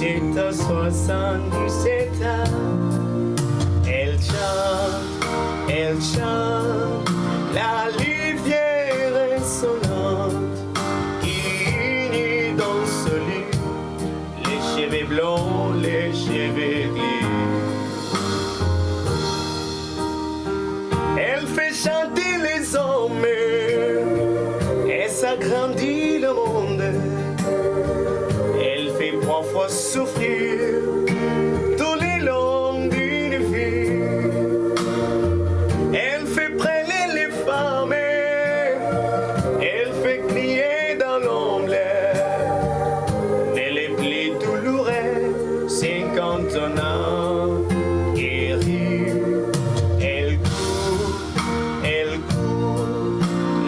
c'est à 77 ans. Elle chante, la rivière insolente qui unit dans ce lit les cheveux blonds, les cheveux gris. Elle fait chanter les hommes et s'agrandit le monde. Elle fait parfois souffrir tous les longs d'une vie. Elle fait prêler les femmes, elle fait crier dans l'ombre. Mais les plis douloureux, 50 ans guéris. Elle court,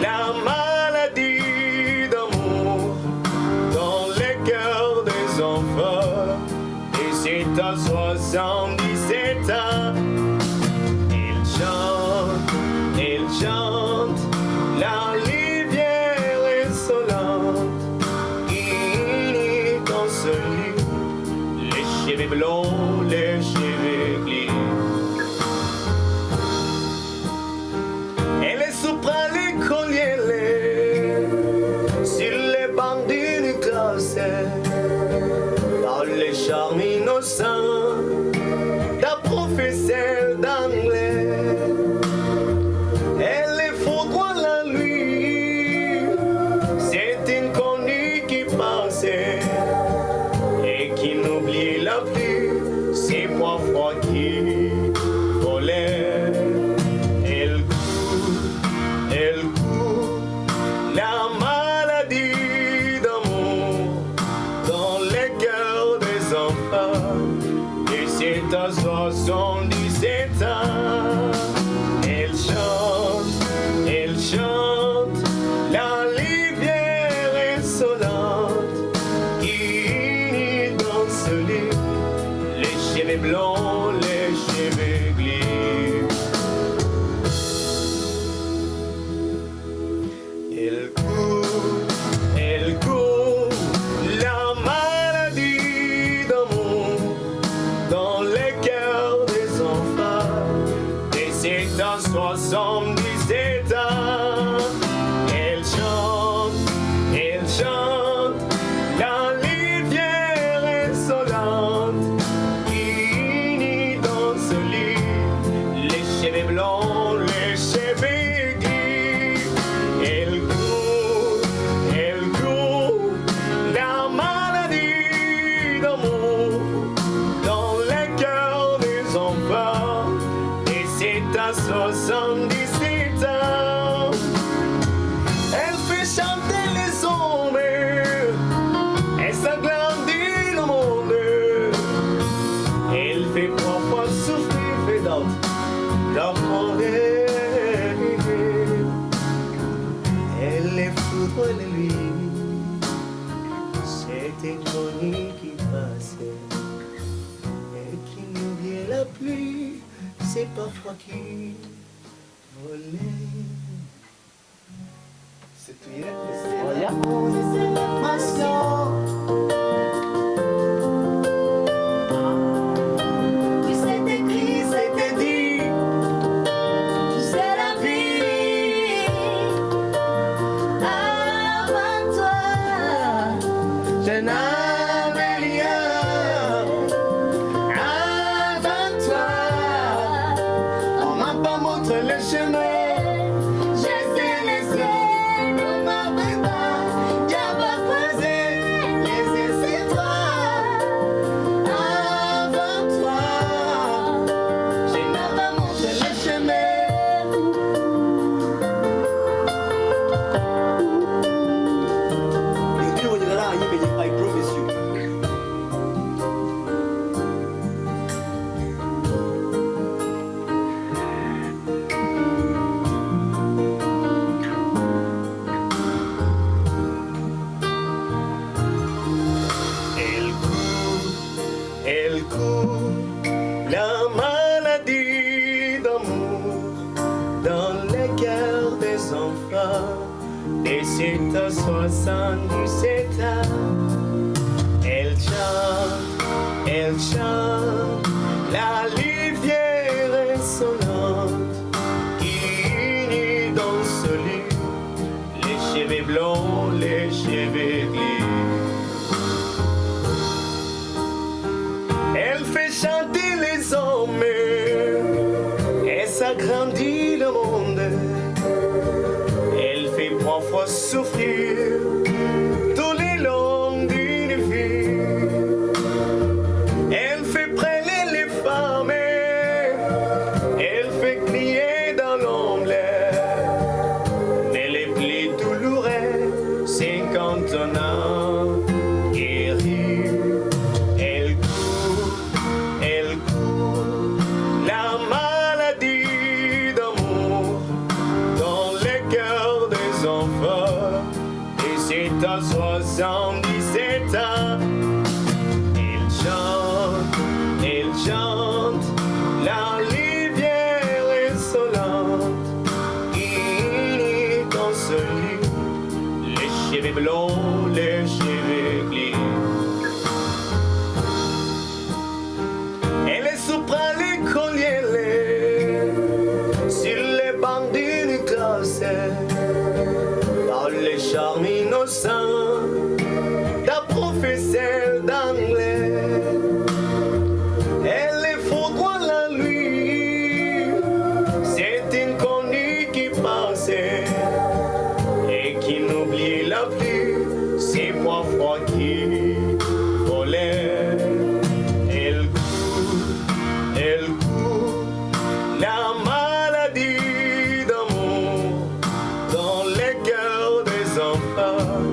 la maladie d'amour dans les cœurs des enfants. Et c'est à 77 ans. Elle chante, la rivière insolente qui unit dans ce lit les cheveux blonds, les cheveux gris. Elle est soupra les colliers sur les bancs d'une classe par les charmes innocents d'un professeur d'anglais. Elle est foudroie la nuit, c'est une connue qui passait et qui n'oublie la pluie, c'est parfois qui volait. Elle court, la maladie d'amour dans les cœurs des enfants. Et c'est à 77 ans. Elle chante, la rivière insolente qui unit dans ce lit les cheveux blonds, les cheveux gris. Elle court, la maladie d'amour dans les cœurs des enfants. Et c'est à 77 ans. Elle chante, la rivière insolente qui unit dans ce lit les cheveux blonds, les cheveux gris. Elle court, la maladie d'amour dans les cœurs des enfants. Et c'est à 77 ans. Elle fait chanter les hommes et s'agrandit le monde. Elle fait parfois souffrir, fait d'autres leur monde. Elle est foudre de lui, c'était chronique qui passait et qui n'oubliait la pluie, c'est parfois qui volait. C'est tout hier, c'est notre passion. Tu sais écrit, c'était dit, tu sais la vie. Avant toi, je n'avais rien. Avant toi, on m'a pas montré le chemin. Elle court, la maladie d'amour dans les cœurs des enfants. Et c'est à 77 ans. Elle chante, Elle chante la rivière insolente qui unit dans ce lit les cheveux blancs, les cheveux gris. Elle fait chanter les hommes et s'agrandit le monde. Elle fait parfois souffrir tous les longs d'une vie. Elle fait prêler les femmes, elle fait crier dans l'ombre. Mais les plis douloureux, 50 ans guéris. Elle court la maladie d'amour dans les cœurs des enfants. Et c'est à 77 ans. Elle chante la rivière insolente qui unit dans ce lit les cheveux blancs, les cheveux gris. Elle est surprend les colliers sur les bancs d'une classe par les charmes innocents d'un professeur d'anglais. Elle est foudroie la nuit, c'est inconnu qui passait et qui n'oublie la pluie, c'est moi froid qui volait. Elle court la maladie d'amour dans les cœurs des enfants.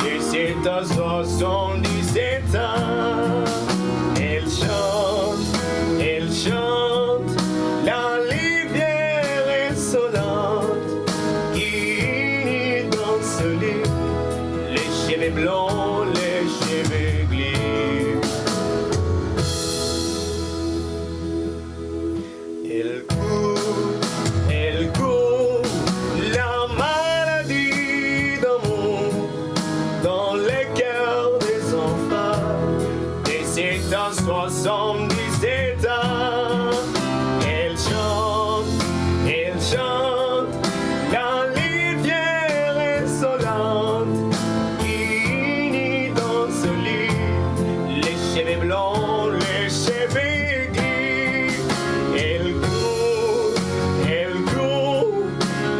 Et c'est à 77 ans. Elle chante la rivière insolente qui unit dans ce lit les cheveux blancs, les cheveux gris. Elle court la maladie d'amour dans les cœurs des enfants. Et c'est à 77 ans. Elle chante la rivière insolente qui unit dans ce lit les cheveux blancs, les cheveux gris. Elle court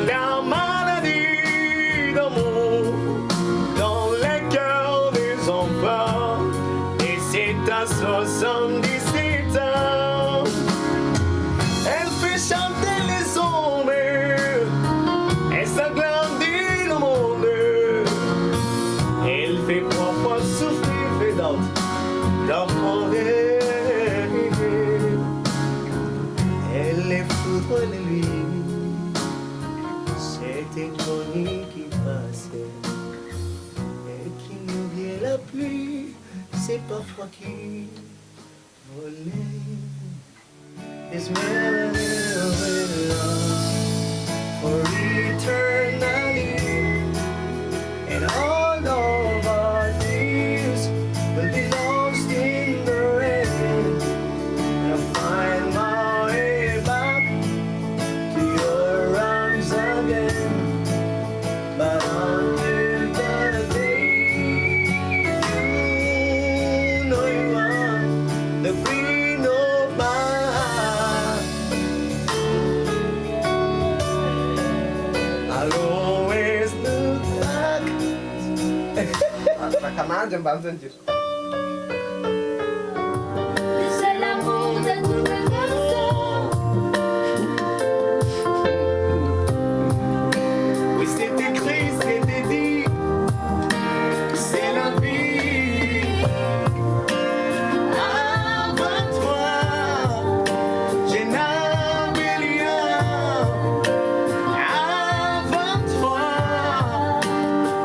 la maladie d'amour dans les cœurs des enfants. Et c'est à 77 ans. Elle fait chanter les hommes et s'agrandit le monde. Elle fait parfois souffrir les d'autres leur monde. Elle est foudre de lui, c'était inconnu qui passait et qui n'oubliait la pluie, c'est parfois qui volait. His memory will last for eternally, and all of our years will be lost in the rain. And I'll find my way back to your arms again. But until that day, you know you are the queen of my heart. I'll always look back. Sacanagem, bastante. C'est l'amour de toutes les personnes. Oui, c'est écrit, c'est dit, c'est la vie. Avant toi, je n'avais rien. Avant toi,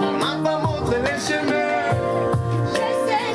on m'a pas montré les chemins. Je sais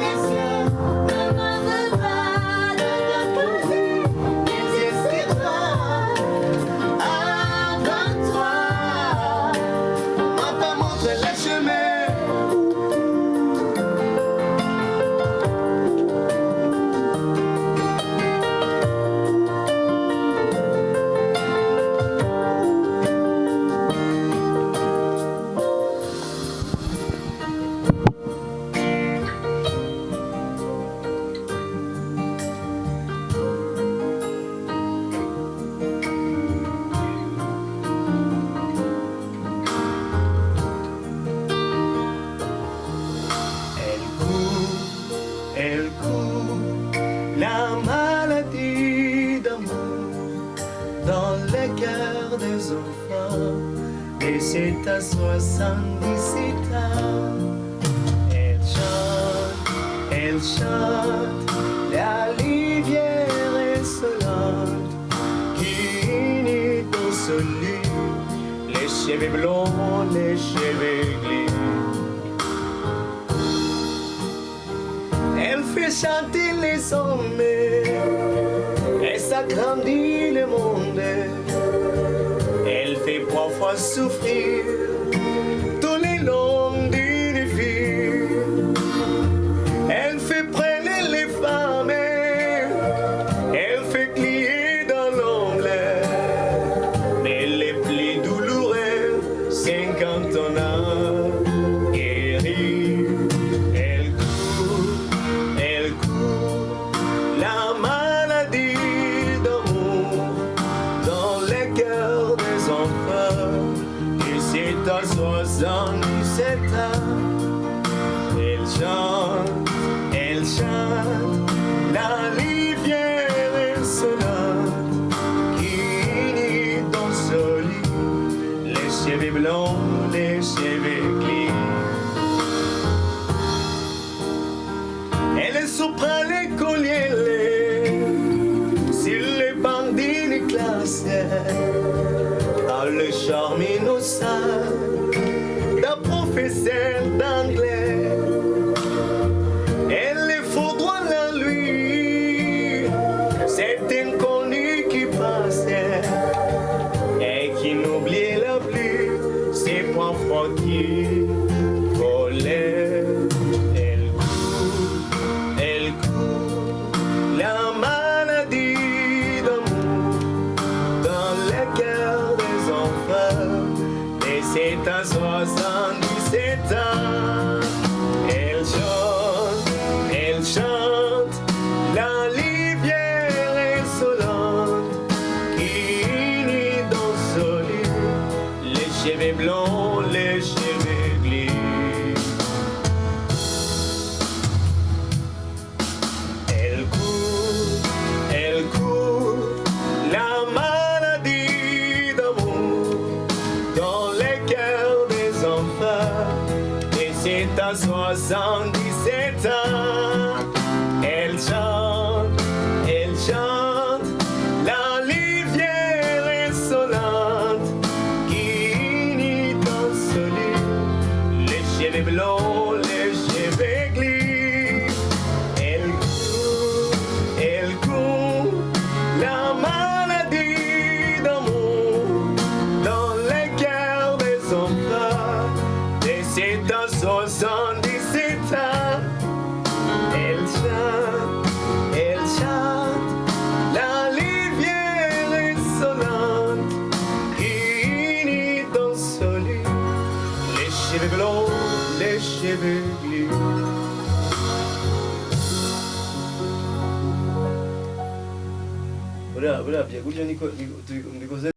dans les cœurs des enfants. Et c'est à 77 ans. Elle chante, la rivière insolente qui unit au solide les cheveux blonds, les cheveux gris. Elle fait chanter les hommes et s'agrandit le monde. Elle fait parfois souffrir tous les longs d'une vie. Elle fait prendre les femmes, elle fait crier dans l'ombre. Mais les plus douloureux, c'est quand on a guéri. Elle court, la maladie d'amour dans les cœurs des enfants. Et c'est à 77 ans. Elle chante, la rivière insolente qui unit dans son lit les cheveux blancs, les cheveux gris. Elle surprend les colliers sur les bandits de classe, dans le charme innocent d'un professeur d'anglais. Elle est foudroie la nuit, cet inconnu qui passait et qui n'oubliait la pluie, ses points froids qui volaient. Elle court, la maladie d'amour dans les cœurs des enfants. Et c'est à 77 ans. Elle chante, la rivière insolente qui unit dans son lit les cheveux blancs, les cheveux gris. Elle court, la maladie d'amour dans les cœurs des enfants. Et c'est à 77 ans. Elle chante, la rivière insolente qui unit dans son lit les cheveux blancs, les cheveux gris. Elle court, la maladie d'amour dans les cœurs des enfants. Et c'est à 77 ans. Elle chante, la rivière insolente qui unit dans son lit les cheveux blancs, les cheveux gris. Uravye kurya niko